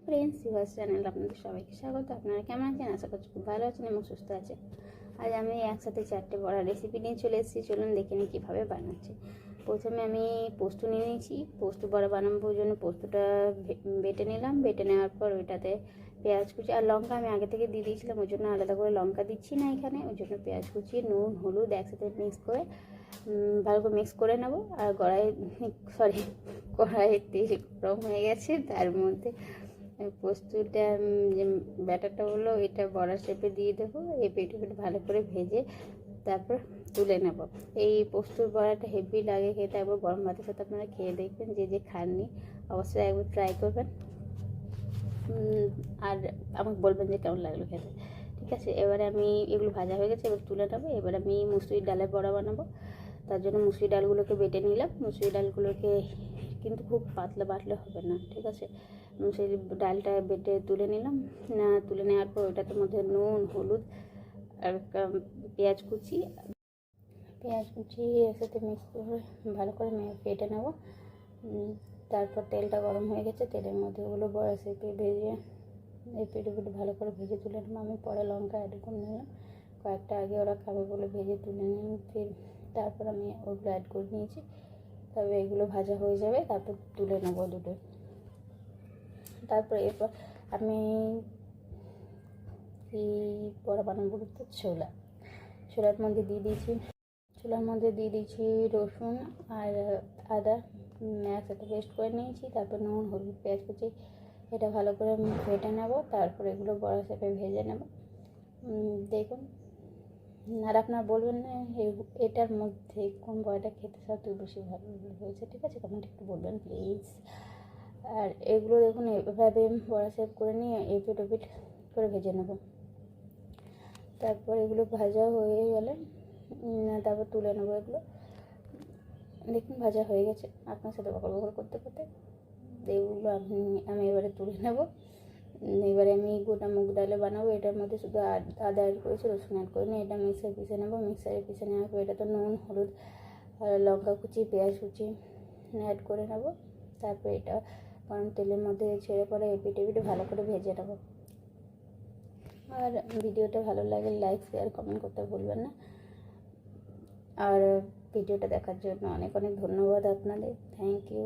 Friends ইউভার্স channel আপনাদের সবাইকে স্বাগত। আপনারা কেমন আছেন? আশা করছি খুব ভালো আছেন এবং সুস্থ আছেন। আজ আমি একসাথে 4টে বড়া রেসিপি নিয়ে চলে এসেছি। চলুন দেখে নিই কীভাবে বানাচ্ছি। প্রথমে আমি পোস্ত নিয়ে নিয়েছি। পোস্ত বড়া বানানোর জন্য পোস্তটা বেটে নিলাম। বেটে নেওয়ার পর ওইটাতে পেঁয়াজ কুচি আর লঙ্কা আমি আগে থেকে দিয়ে দিয়েছিলাম, ওই জন্য আলাদা করে লঙ্কা দিচ্ছি না এখানে। ওই জন্য পেঁয়াজ কুচি, নুন, হলুদ একসাথে মিক্স করে ভালো করে মিক্স করে নেবো। আর কড়াইয়ে তেল গরম হয়ে গেছে, তার মধ্যে পোস্তটা যে ব্যাটারটা হলো এটা বড়া শেপে দিয়ে দেবো। এই পেটে ভালো করে ভেজে তারপর তুলে নেব। এই পোস্তর বড়াটা হেভি লাগে খেতে। একবার গরম ভাতের সাথে আপনারা খেয়ে দেখবেন, যে খাননি অবশ্যই একবার ট্রাই করবেন আর আমাকে বলবেন যে কেমন লাগলো খেতে। ঠিক আছে, এবারে আমি এগুলো ভাজা হয়ে গেছে, এবার তুলে নেবো। এবার আমি মুসুরির ডালের বড়া বানাবো। তার জন্য মুসুরি ডালগুলোকে বেটে নিলাম। মুসুরি ডালগুলোকে কিন্তু খুব পাতলা বাটলে হবে না, ঠিক আছে। সেই ডালটা বেটে তুলে নিলাম। তুলে নেওয়ার পর ওটার মধ্যে নুন, হলুদ আর পেঁয়াজ কুচি একসাথে মিক্স করে ভালো করে বেটে নেব। তারপর তেলটা গরম হয়ে গেছে, তেলের মধ্যে ওগুলো বড়া শেপে ভেজে এই পেটে ভালো করে ভেজে তুলে নেব। আমি পরে লঙ্কা অ্যাড করে নিলাম, কয়েকটা আগে ওরা খাবে বলে ভেজে তুলে নিলাম। তারপর আমি ওগুলো অ্যাড করে নিয়েছি। তবে এগুলো ভাজা হয়ে যাবে, তারপর তুলে নেবো দুটো। তারপর এরপর আমি এই বড়া বানাবো তো ছোলার মধ্যে দিয়ে দিয়েছি রসুন আর আদা একসাথে পেস্ট করে নিয়েছি। তারপর নুন, হলুদ, পেঁয়াজ কুচি এটা ভালো করে আমি ভেটে নেব। তারপর এগুলো বড়া শেপে ভেজে নেব। দেখুন, আর আপনারা বলবেন না এটার মধ্যে কোন বড়াটা খেতে সবথেকে বেশি ভালো হয়েছে, ঠিক আছে? কমেন্ট একটু বলবেন প্লিজ। আর এগুলো দেখুন এভাবে বড়া শেপ করে নিয়ে এপিট ওপিট করে ভেজে নেব। তারপর এগুলো ভাজা হয়ে গেলে তারপর তুলে নেবো। এগুলো দেখুন ভাজা হয়ে গেছে। আপনার সাথে বকর করতে করতে এগুলো আমি এবারে তুলে নেব। এবারে আমি গোটা মুগ ডালে বানাবো। এটার মধ্যে শুধু আদা অ্যাড করেছি, রসুন অ্যাড করে নিই। এটা মিক্সারে পিষে নেবো। মিক্সারে পিষে নেওয়ার পর এটা তো নুন, হলুদ আর লঙ্কা কুচি, পেঁয়াজ কুচি অ্যাড করে নেবো। তারপর এটা গরম তেলের মধ্যে ছেড়ে পরে এপিট ভালো করে ভেজে নেবো। আর ভিডিওটা ভালো লাগে লাইক, শেয়ার, কমেন্ট করতে ভুলবেন না। আর ভিডিওটা দেখার জন্য অনেক অনেক ধন্যবাদ আপনাদের। Thank you.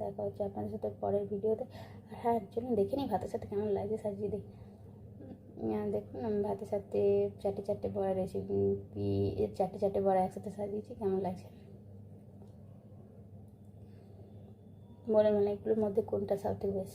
দেখা হচ্ছে আপনাদের সাথে পরের ভিডিওতে। আর হ্যাঁ, চলুন দেখে নিই ভাতের সাথে কেমন লাগে সাজিয়ে দিই। দেখুন আমি ভাতের সাথে 4টে বড়া রেসিপি 4টে বড়া একসাথে সাজিয়েছি। কেমন লাগছে বলেন, এগুলোর মধ্যে কোনটা সবথেকে বেস্ট?